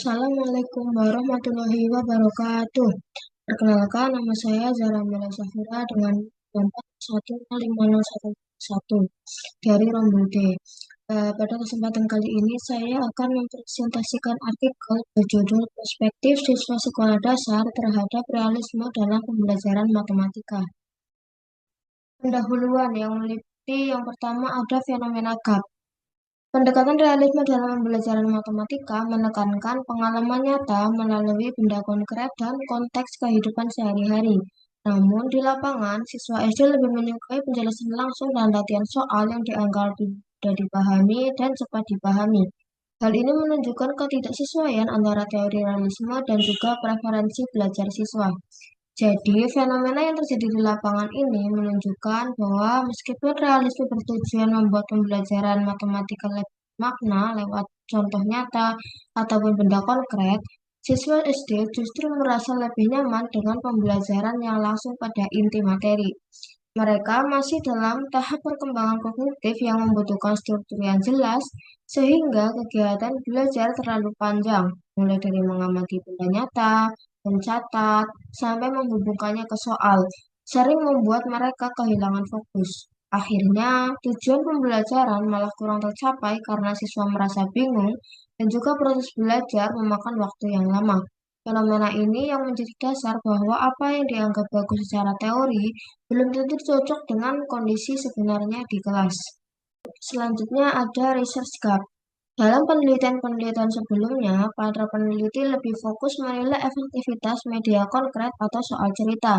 Assalamualaikum warahmatullahi wabarakatuh. Perkenalkan, nama saya Zara Mela Safira dengan nomor 10501 dari Rombude. Pada kesempatan kali ini, saya akan mempresentasikan artikel berjudul Perspektif Siswa Sekolah Dasar Terhadap Realisme dalam Pembelajaran Matematika. Pendahuluan yang meliputi yang pertama ada fenomena gap. Pendekatan realisme dalam pembelajaran matematika menekankan pengalaman nyata melalui benda konkret dan konteks kehidupan sehari-hari. Namun, di lapangan, siswa SD lebih menyukai penjelasan langsung dan latihan soal yang dianggap mudah dipahami dan cepat dipahami. Hal ini menunjukkan ketidaksesuaian antara teori realisme dan juga preferensi belajar siswa. Jadi, fenomena yang terjadi di lapangan ini menunjukkan bahwa meskipun realisme bertujuan membuat pembelajaran matematika lebih makna lewat contoh nyata ataupun benda konkret, siswa SD justru merasa lebih nyaman dengan pembelajaran yang langsung pada inti materi. Mereka masih dalam tahap perkembangan kognitif yang membutuhkan struktur yang jelas, sehingga kegiatan belajar terlalu panjang, mulai dari mengamati benda nyata, mencatat, sampai menghubungkannya ke soal, sering membuat mereka kehilangan fokus. Akhirnya, tujuan pembelajaran malah kurang tercapai karena siswa merasa bingung dan juga proses belajar memakan waktu yang lama. Fenomena ini yang menjadi dasar bahwa apa yang dianggap bagus secara teori belum tentu cocok dengan kondisi sebenarnya di kelas. Selanjutnya ada research gap. Dalam penelitian-penelitian sebelumnya, para peneliti lebih fokus menilai efektivitas media konkret atau soal cerita.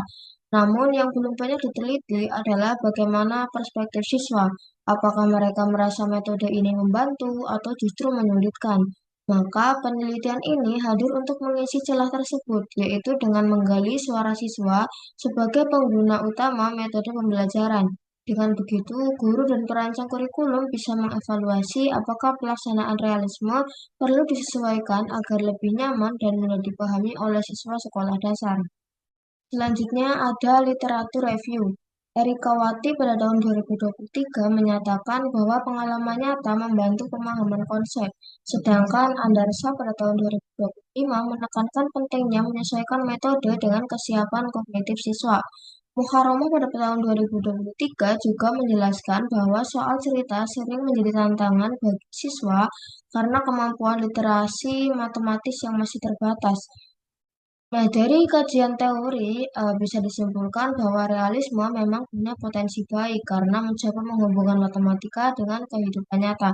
Namun yang belum banyak diteliti adalah bagaimana perspektif siswa. Apakah mereka merasa metode ini membantu atau justru menyulitkan? Maka penelitian ini hadir untuk mengisi celah tersebut, yaitu dengan menggali suara siswa sebagai pengguna utama metode pembelajaran. Dengan begitu, guru dan perancang kurikulum bisa mengevaluasi apakah pelaksanaan realisme perlu disesuaikan agar lebih nyaman dan mudah dipahami oleh siswa sekolah dasar. Selanjutnya ada literatur review. Erika Wati pada tahun 2023 menyatakan bahwa pengalaman nyata membantu pemahaman konsep, sedangkan Andarsa pada tahun 2025 menekankan pentingnya menyesuaikan metode dengan kesiapan kognitif siswa. Muharrama pada tahun 2023 juga menjelaskan bahwa soal cerita sering menjadi tantangan bagi siswa karena kemampuan literasi matematis yang masih terbatas. Nah, dari kajian teori bisa disimpulkan bahwa realisme memang punya potensi baik karena mencoba menghubungkan matematika dengan kehidupan nyata.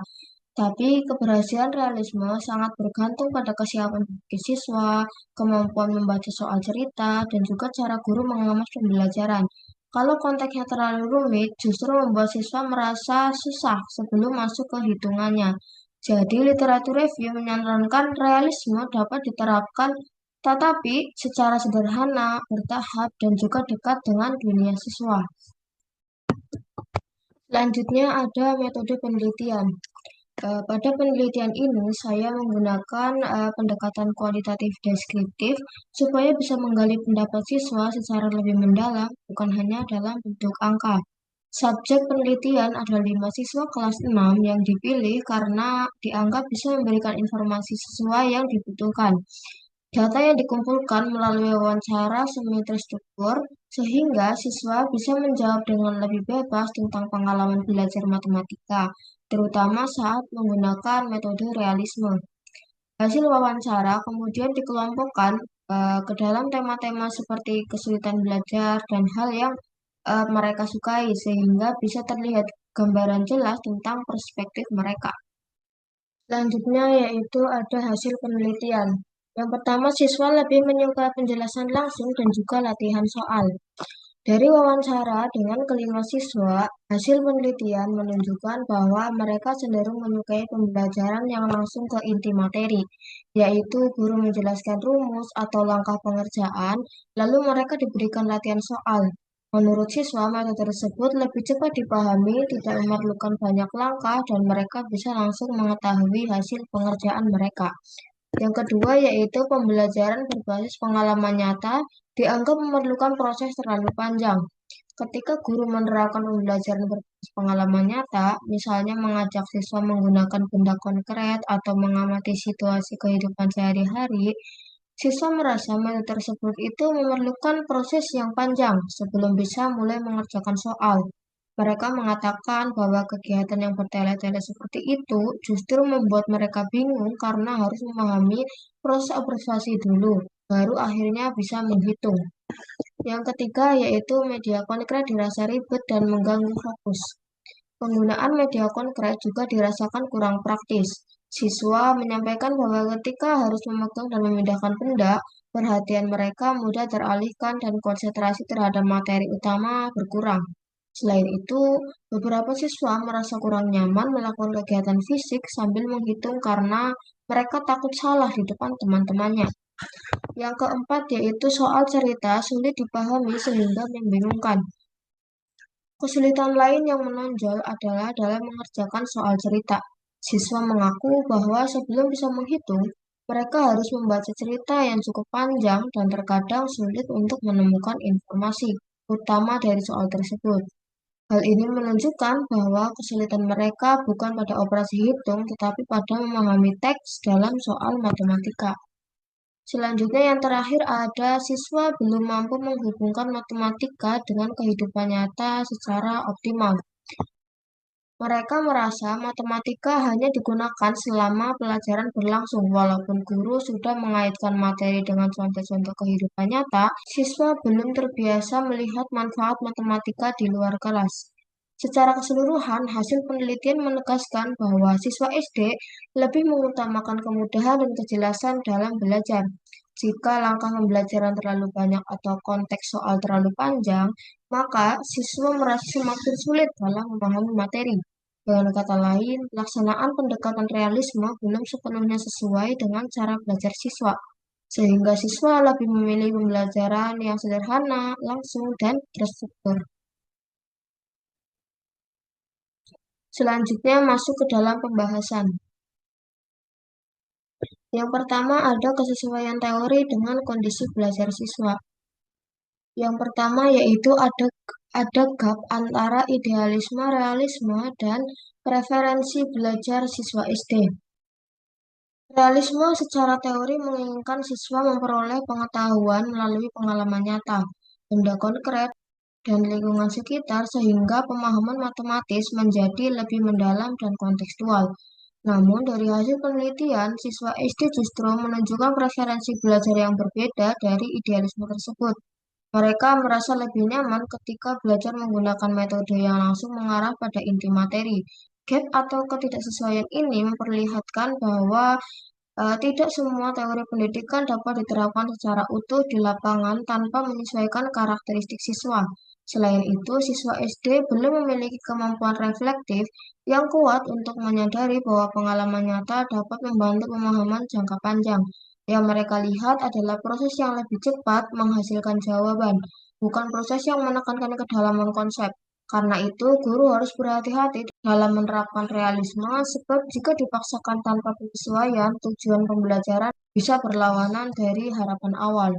Tapi keberhasilan realisme sangat bergantung pada kesiapan bagi siswa, kemampuan membaca soal cerita, dan juga cara guru mengemas pembelajaran. Kalau konteksnya terlalu rumit, justru membuat siswa merasa susah sebelum masuk ke hitungannya. Jadi, literatur review menyarankan realisme dapat diterapkan tetapi secara sederhana, bertahap, dan juga dekat dengan dunia siswa. Selanjutnya ada metode penelitian. Pada penelitian ini, saya menggunakan pendekatan kualitatif deskriptif supaya bisa menggali pendapat siswa secara lebih mendalam, bukan hanya dalam bentuk angka. Subjek penelitian adalah 5 siswa kelas 6 yang dipilih karena dianggap bisa memberikan informasi sesuai yang dibutuhkan. Data yang dikumpulkan melalui wawancara semi terstruktur, sehingga siswa bisa menjawab dengan lebih bebas tentang pengalaman belajar matematika, terutama saat menggunakan metode realisme. Hasil wawancara kemudian dikelompokkan ke dalam tema-tema seperti kesulitan belajar dan hal yang mereka sukai, sehingga bisa terlihat gambaran jelas tentang perspektif mereka. Selanjutnya yaitu ada hasil penelitian. Yang pertama, siswa lebih menyukai penjelasan langsung dan juga latihan soal. Dari wawancara dengan kelima siswa, hasil penelitian menunjukkan bahwa mereka cenderung menyukai pembelajaran yang langsung ke inti materi, yaitu guru menjelaskan rumus atau langkah pengerjaan, lalu mereka diberikan latihan soal. Menurut siswa, metode tersebut lebih cepat dipahami, tidak memerlukan banyak langkah, dan mereka bisa langsung mengetahui hasil pengerjaan mereka. Yang kedua yaitu pembelajaran berbasis pengalaman nyata dianggap memerlukan proses terlalu panjang. Ketika guru menerapkan pembelajaran pengalaman nyata, misalnya mengajak siswa menggunakan benda konkret atau mengamati situasi kehidupan sehari-hari, siswa merasa metode tersebut itu memerlukan proses yang panjang sebelum bisa mulai mengerjakan soal. Mereka mengatakan bahwa kegiatan yang bertele-tele seperti itu justru membuat mereka bingung karena harus memahami proses observasi dulu, baru akhirnya bisa menghitung. Yang ketiga yaitu media konkret dirasa ribet dan mengganggu fokus. Penggunaan media konkret juga dirasakan kurang praktis. Siswa menyampaikan bahwa ketika harus memegang dan memindahkan benda, perhatian mereka mudah teralihkan dan konsentrasi terhadap materi utama berkurang. Selain itu, beberapa siswa merasa kurang nyaman melakukan kegiatan fisik sambil menghitung karena mereka takut salah di depan teman-temannya. Yang keempat yaitu soal cerita sulit dipahami sehingga membingungkan. Kesulitan lain yang menonjol adalah dalam mengerjakan soal cerita. Siswa mengaku bahwa sebelum bisa menghitung, mereka harus membaca cerita yang cukup panjang dan terkadang sulit untuk menemukan informasi utama dari soal tersebut. Hal ini menunjukkan bahwa kesulitan mereka bukan pada operasi hitung, tetapi pada memahami teks dalam soal matematika. Selanjutnya yang terakhir ada siswa belum mampu menghubungkan matematika dengan kehidupan nyata secara optimal. Mereka merasa matematika hanya digunakan selama pelajaran berlangsung, walaupun guru sudah mengaitkan materi dengan contoh-contoh kehidupan nyata, siswa belum terbiasa melihat manfaat matematika di luar kelas. Secara keseluruhan, hasil penelitian menegaskan bahwa siswa SD lebih mengutamakan kemudahan dan kejelasan dalam belajar. Jika langkah pembelajaran terlalu banyak atau konteks soal terlalu panjang, maka siswa merasa semakin sulit dalam memahami materi. Dengan kata lain, pelaksanaan pendekatan realisme belum sepenuhnya sesuai dengan cara belajar siswa, sehingga siswa lebih memilih pembelajaran yang sederhana, langsung, dan terstruktur. Selanjutnya masuk ke dalam pembahasan. Yang pertama ada kesesuaian teori dengan kondisi belajar siswa. Yang pertama yaitu ada gap antara idealisme, realisme, dan preferensi belajar siswa SD. Realisme secara teori menginginkan siswa memperoleh pengetahuan melalui pengalaman nyata, benda konkret, dan lingkungan sekitar sehingga pemahaman matematis menjadi lebih mendalam dan kontekstual. Namun, dari hasil penelitian, siswa SD justru menunjukkan preferensi belajar yang berbeda dari idealisme tersebut. Mereka merasa lebih nyaman ketika belajar menggunakan metode yang langsung mengarah pada inti materi. Gap atau ketidaksesuaian ini memperlihatkan bahwa tidak semua teori pendidikan dapat diterapkan secara utuh di lapangan tanpa menyesuaikan karakteristik siswa. Selain itu, siswa SD belum memiliki kemampuan reflektif yang kuat untuk menyadari bahwa pengalaman nyata dapat membantu pemahaman jangka panjang. Yang mereka lihat adalah proses yang lebih cepat menghasilkan jawaban, bukan proses yang menekankan kedalaman konsep. Karena itu, guru harus berhati-hati dalam menerapkan realisme, sebab jika dipaksakan tanpa penyesuaian, tujuan pembelajaran bisa berlawanan dari harapan awal.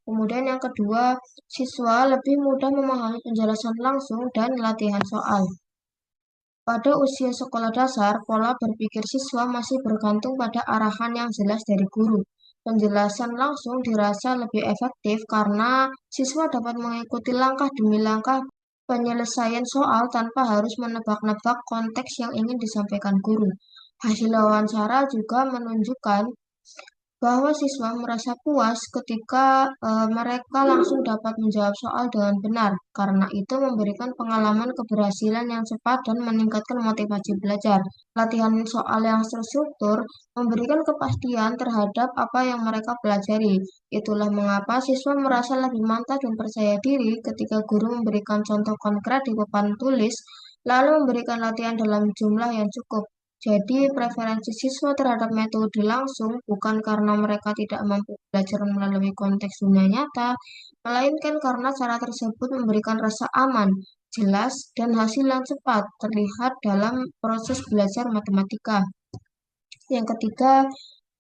Kemudian yang kedua, siswa lebih mudah memahami penjelasan langsung dan latihan soal. Pada usia sekolah dasar, pola berpikir siswa masih bergantung pada arahan yang jelas dari guru. Penjelasan langsung dirasa lebih efektif karena siswa dapat mengikuti langkah demi langkah penyelesaian soal tanpa harus menebak-nebak konteks yang ingin disampaikan guru. Hasil wawancara juga menunjukkan bahwa siswa merasa puas ketika mereka langsung dapat menjawab soal dengan benar, karena itu memberikan pengalaman keberhasilan yang cepat dan meningkatkan motivasi belajar. Latihan soal yang terstruktur memberikan kepastian terhadap apa yang mereka pelajari. Itulah mengapa siswa merasa lebih mantap dan percaya diri ketika guru memberikan contoh konkret di papan tulis, lalu memberikan latihan dalam jumlah yang cukup. Jadi, preferensi siswa terhadap metode langsung bukan karena mereka tidak mampu belajar melalui konteks dunia nyata, melainkan karena cara tersebut memberikan rasa aman, jelas, dan hasil yang cepat terlihat dalam proses belajar matematika. Yang ketiga,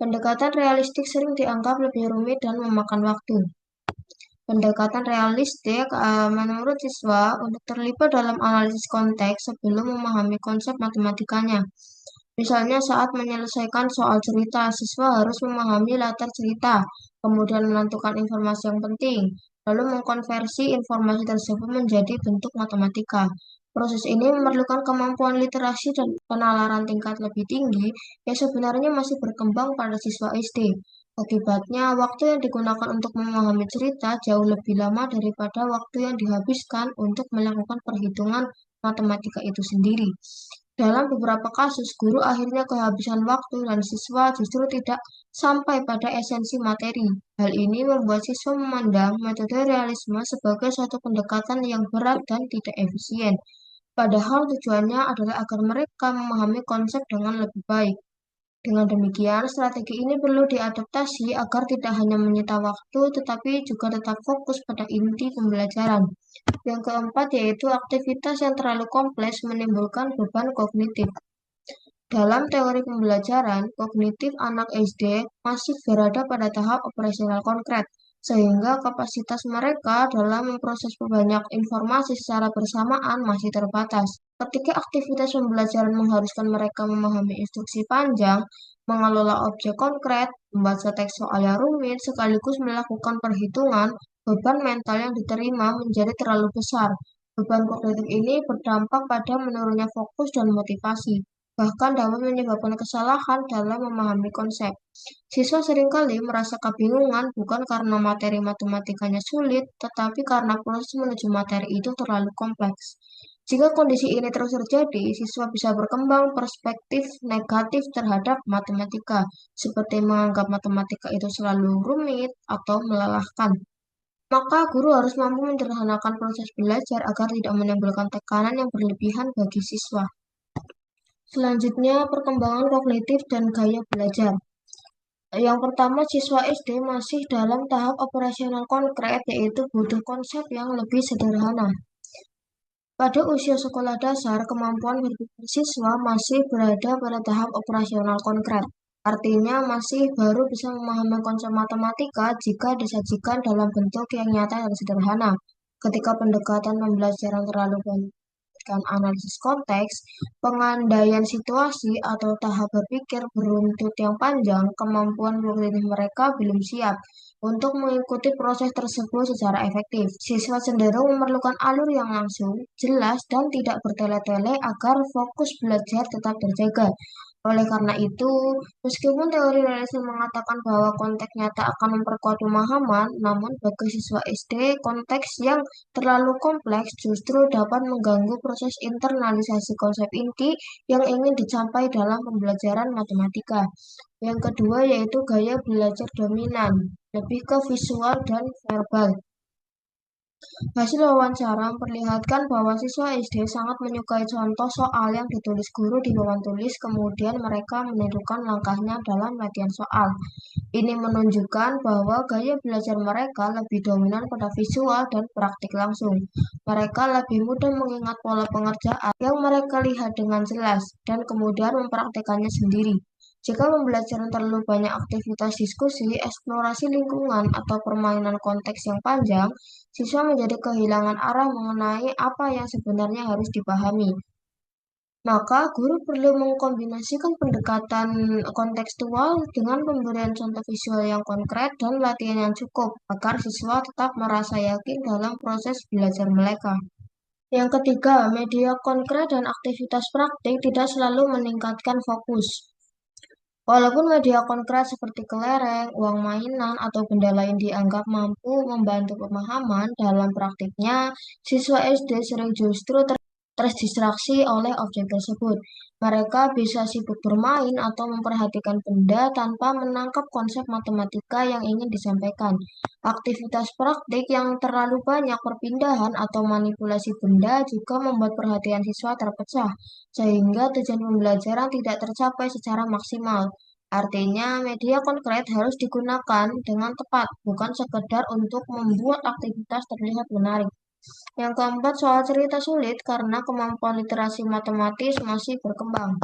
pendekatan realistik sering dianggap lebih rumit dan memakan waktu. Pendekatan realistik menurut siswa untuk terlibat dalam analisis konteks sebelum memahami konsep matematikanya. Misalnya saat menyelesaikan soal cerita, siswa harus memahami latar cerita, kemudian menentukan informasi yang penting, lalu mengkonversi informasi tersebut menjadi bentuk matematika. Proses ini memerlukan kemampuan literasi dan penalaran tingkat lebih tinggi yang sebenarnya masih berkembang pada siswa SD. Akibatnya, waktu yang digunakan untuk memahami cerita jauh lebih lama daripada waktu yang dihabiskan untuk melakukan perhitungan matematika itu sendiri. Dalam beberapa kasus, guru akhirnya kehabisan waktu dan siswa justru tidak sampai pada esensi materi. Hal ini membuat siswa memandang metode realisme sebagai suatu pendekatan yang berat dan tidak efisien. Padahal tujuannya adalah agar mereka memahami konsep dengan lebih baik. Dengan demikian, strategi ini perlu diadaptasi agar tidak hanya menyita waktu, tetapi juga tetap fokus pada inti pembelajaran. Yang keempat yaitu aktivitas yang terlalu kompleks menimbulkan beban kognitif. Dalam teori pembelajaran, kognitif anak SD masih berada pada tahap operasional konkret, sehingga kapasitas mereka dalam memproses banyak informasi secara bersamaan masih terbatas. Ketika aktivitas pembelajaran mengharuskan mereka memahami instruksi panjang, mengelola objek konkret, membaca teks soal yang rumit, sekaligus melakukan perhitungan, beban mental yang diterima menjadi terlalu besar. Beban kognitif ini berdampak pada menurunnya fokus dan motivasi, bahkan dapat menyebabkan kesalahan dalam memahami konsep. Siswa seringkali merasa kebingungan bukan karena materi matematikanya sulit, tetapi karena proses menuju materi itu terlalu kompleks. Jika kondisi ini terus terjadi, siswa bisa berkembang perspektif negatif terhadap matematika, seperti menganggap matematika itu selalu rumit atau melelahkan. Maka guru harus mampu menyederhanakan proses belajar agar tidak menimbulkan tekanan yang berlebihan bagi siswa. Selanjutnya, perkembangan kognitif dan gaya belajar. Yang pertama, siswa SD masih dalam tahap operasional konkret, yaitu butuh konsep yang lebih sederhana. Pada usia sekolah dasar, kemampuan berpikir siswa masih berada pada tahap operasional konkret. Artinya masih baru bisa memahami konsep matematika jika disajikan dalam bentuk yang nyata dan sederhana. Ketika pendekatan pembelajaran terlalu banyak analisis konteks, pengandaian situasi, atau tahap berpikir beruntut yang panjang, kemampuan kognitif mereka belum siap untuk mengikuti proses tersebut secara efektif. Siswa cenderung memerlukan alur yang langsung, jelas, dan tidak bertele-tele agar fokus belajar tetap terjaga. Oleh karena itu, meskipun teori realisme mengatakan bahwa konteks nyata akan memperkuat pemahaman, namun bagi siswa SD, konteks yang terlalu kompleks justru dapat mengganggu proses internalisasi konsep inti yang ingin dicapai dalam pembelajaran matematika. Yang kedua yaitu gaya belajar dominan, lebih ke visual dan verbal. Hasil wawancara memperlihatkan bahwa siswa SD sangat menyukai contoh soal yang ditulis guru di papan tulis, kemudian mereka menirukan langkahnya dalam latihan soal. Ini menunjukkan bahwa gaya belajar mereka lebih dominan pada visual dan praktik langsung. Mereka lebih mudah mengingat pola pengerjaan yang mereka lihat dengan jelas dan kemudian mempraktikkannya sendiri. Jika pembelajaran terlalu banyak aktivitas diskusi, eksplorasi lingkungan, atau permainan konteks yang panjang, siswa menjadi kehilangan arah mengenai apa yang sebenarnya harus dipahami. Maka, guru perlu mengkombinasikan pendekatan kontekstual dengan pemberian contoh visual yang konkret dan latihan yang cukup, agar siswa tetap merasa yakin dalam proses belajar mereka. Yang ketiga, media konkret dan aktivitas praktik tidak selalu meningkatkan fokus. Walaupun media konkret seperti kelereng, uang mainan, atau benda lain dianggap mampu membantu pemahaman, dalam praktiknya siswa SD sering justru terdistraksi oleh objek tersebut. Mereka bisa sibuk bermain atau memperhatikan benda tanpa menangkap konsep matematika yang ingin disampaikan. Aktivitas praktik yang terlalu banyak perpindahan atau manipulasi benda juga membuat perhatian siswa terpecah, sehingga tujuan pembelajaran tidak tercapai secara maksimal. Artinya, media konkret harus digunakan dengan tepat, bukan sekedar untuk membuat aktivitas terlihat menarik. Yang keempat, soal cerita sulit karena kemampuan literasi matematis masih berkembang.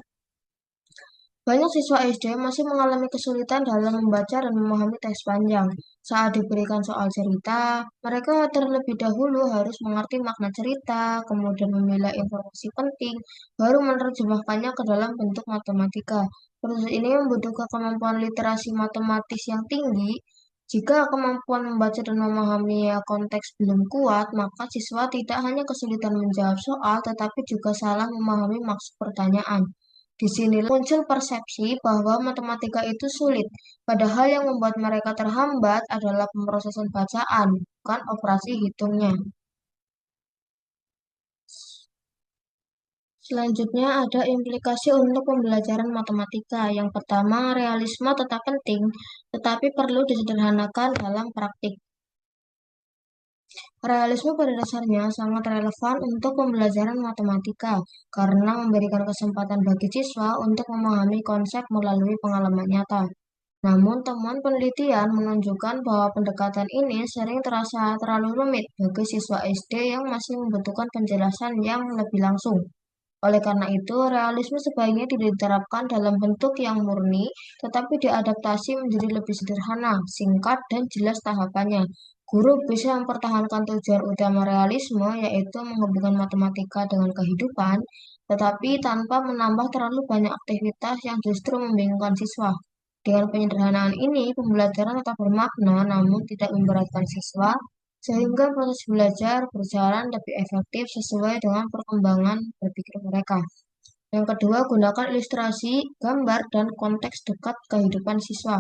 Banyak siswa SD masih mengalami kesulitan dalam membaca dan memahami teks panjang. Saat diberikan soal cerita, mereka terlebih dahulu harus mengerti makna cerita, kemudian memilah informasi penting, baru menerjemahkannya ke dalam bentuk matematika. Proses ini membutuhkan kemampuan literasi matematis yang tinggi. Jika kemampuan membaca dan memahami konteks belum kuat, maka siswa tidak hanya kesulitan menjawab soal, tetapi juga salah memahami maksud pertanyaan. Di sini muncul persepsi bahwa matematika itu sulit, padahal yang membuat mereka terhambat adalah pemrosesan bacaan, bukan operasi hitungnya. Selanjutnya ada implikasi untuk pembelajaran matematika. Yang pertama, realisme tetap penting, tetapi perlu disederhanakan dalam praktik. Realisme pada dasarnya sangat relevan untuk pembelajaran matematika karena memberikan kesempatan bagi siswa untuk memahami konsep melalui pengalaman nyata. Namun, temuan penelitian menunjukkan bahwa pendekatan ini sering terasa terlalu rumit bagi siswa SD yang masih membutuhkan penjelasan yang lebih langsung. Oleh karena itu, realisme sebaiknya tidak diterapkan dalam bentuk yang murni, tetapi diadaptasi menjadi lebih sederhana, singkat, dan jelas tahapannya. Guru bisa mempertahankan tujuan utama realisme, yaitu menghubungkan matematika dengan kehidupan, tetapi tanpa menambah terlalu banyak aktivitas yang justru membingungkan siswa. Dengan penyederhanaan ini, pembelajaran tetap bermakna namun tidak memberatkan siswa, sehingga proses belajar berjalan lebih efektif sesuai dengan perkembangan berpikir mereka. Yang kedua, gunakan ilustrasi, gambar, dan konteks dekat kehidupan siswa.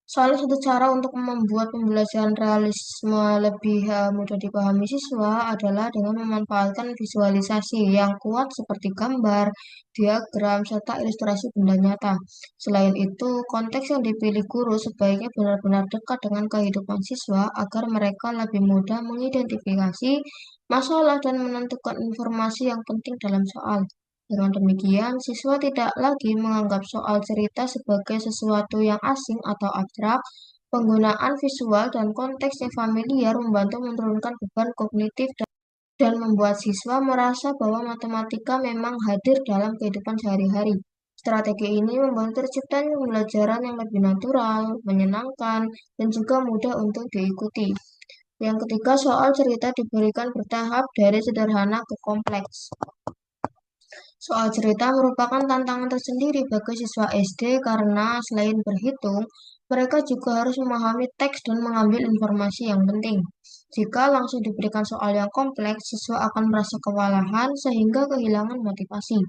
Salah satu cara untuk membuat pembelajaran realisme lebih mudah dipahami siswa adalah dengan memanfaatkan visualisasi yang kuat seperti gambar, diagram, serta ilustrasi benda nyata. Selain itu, konteks yang dipilih guru sebaiknya benar-benar dekat dengan kehidupan siswa agar mereka lebih mudah mengidentifikasi masalah dan menentukan informasi yang penting dalam soal. Dengan demikian, siswa tidak lagi menganggap soal cerita sebagai sesuatu yang asing atau abstrak. Penggunaan visual dan konteks yang familiar membantu menurunkan beban kognitif dan membuat siswa merasa bahwa matematika memang hadir dalam kehidupan sehari-hari. Strategi ini membantu terciptanya pembelajaran yang lebih natural, menyenangkan, dan juga mudah untuk diikuti. Yang ketiga, soal cerita diberikan bertahap dari sederhana ke kompleks. Soal cerita merupakan tantangan tersendiri bagi siswa SD karena selain berhitung, mereka juga harus memahami teks dan mengambil informasi yang penting. Jika langsung diberikan soal yang kompleks, siswa akan merasa kewalahan sehingga kehilangan motivasi.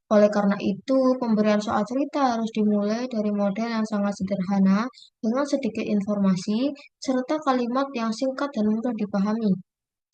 Oleh karena itu, pemberian soal cerita harus dimulai dari model yang sangat sederhana dengan sedikit informasi serta kalimat yang singkat dan mudah dipahami.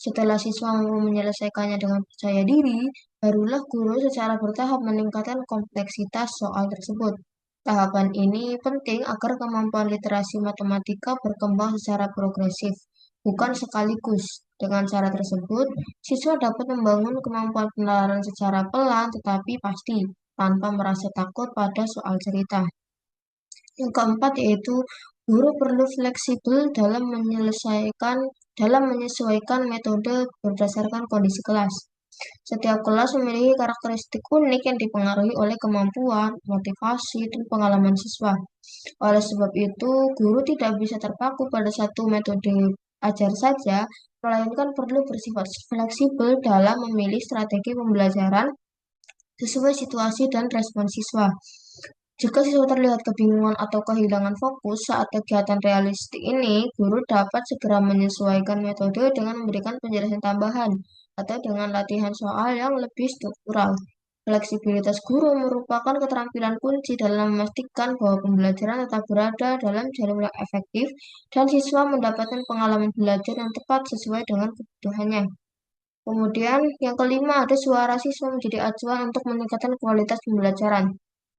Setelah siswa mampu menyelesaikannya dengan percaya diri, barulah guru secara bertahap meningkatkan kompleksitas soal tersebut. Tahapan ini penting agar kemampuan literasi matematika berkembang secara progresif, bukan sekaligus. Dengan cara tersebut, siswa dapat membangun kemampuan penalaran secara pelan tetapi pasti, tanpa merasa takut pada soal cerita. Yang keempat yaitu guru perlu fleksibel dalam menyesuaikan metode berdasarkan kondisi kelas. Setiap kelas memiliki karakteristik unik yang dipengaruhi oleh kemampuan, motivasi, dan pengalaman siswa. Oleh sebab itu, guru tidak bisa terpaku pada satu metode ajar saja, melainkan perlu bersifat fleksibel dalam memilih strategi pembelajaran sesuai situasi dan respon siswa. Jika siswa terlihat kebingungan atau kehilangan fokus saat kegiatan realistik ini, guru dapat segera menyesuaikan metode dengan memberikan penjelasan tambahan atau dengan latihan soal yang lebih struktural. Fleksibilitas guru merupakan keterampilan kunci dalam memastikan bahwa pembelajaran tetap berada dalam jalur yang efektif dan siswa mendapatkan pengalaman belajar yang tepat sesuai dengan kebutuhannya. Kemudian, yang kelima, ada suara siswa menjadi acuan untuk meningkatkan kualitas pembelajaran.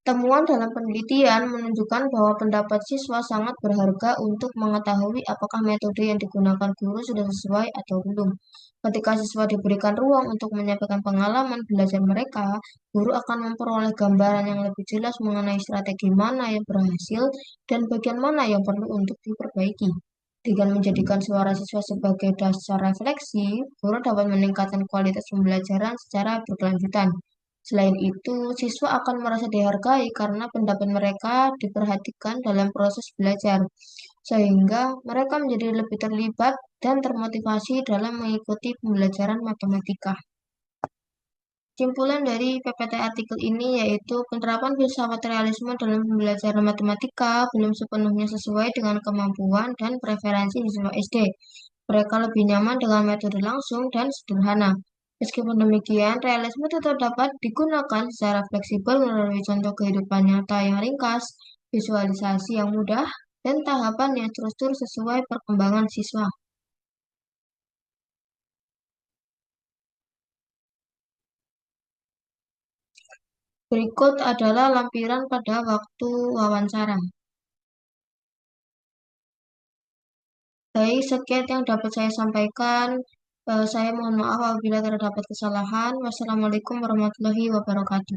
Temuan dalam penelitian menunjukkan bahwa pendapat siswa sangat berharga untuk mengetahui apakah metode yang digunakan guru sudah sesuai atau belum. Ketika siswa diberikan ruang untuk menyampaikan pengalaman belajar mereka, guru akan memperoleh gambaran yang lebih jelas mengenai strategi mana yang berhasil dan bagian mana yang perlu untuk diperbaiki. Dengan menjadikan suara siswa sebagai dasar refleksi, guru dapat meningkatkan kualitas pembelajaran secara berkelanjutan. Selain itu, siswa akan merasa dihargai karena pendapat mereka diperhatikan dalam proses belajar, sehingga mereka menjadi lebih terlibat dan termotivasi dalam mengikuti pembelajaran matematika. Kesimpulan dari PPT artikel ini yaitu penerapan filsafat realisme dalam pembelajaran matematika belum sepenuhnya sesuai dengan kemampuan dan preferensi siswa SD. Mereka lebih nyaman dengan metode langsung dan sederhana. Meskipun demikian, realisme tetap dapat digunakan secara fleksibel melalui contoh kehidupan nyata yang ringkas, visualisasi yang mudah, dan tahapan yang terstruktur sesuai perkembangan siswa. Berikut adalah lampiran pada waktu wawancara. Baik, sekian yang dapat saya sampaikan. Saya mohon maaf apabila terdapat kesalahan. Wassalamualaikum warahmatullahi wabarakatuh.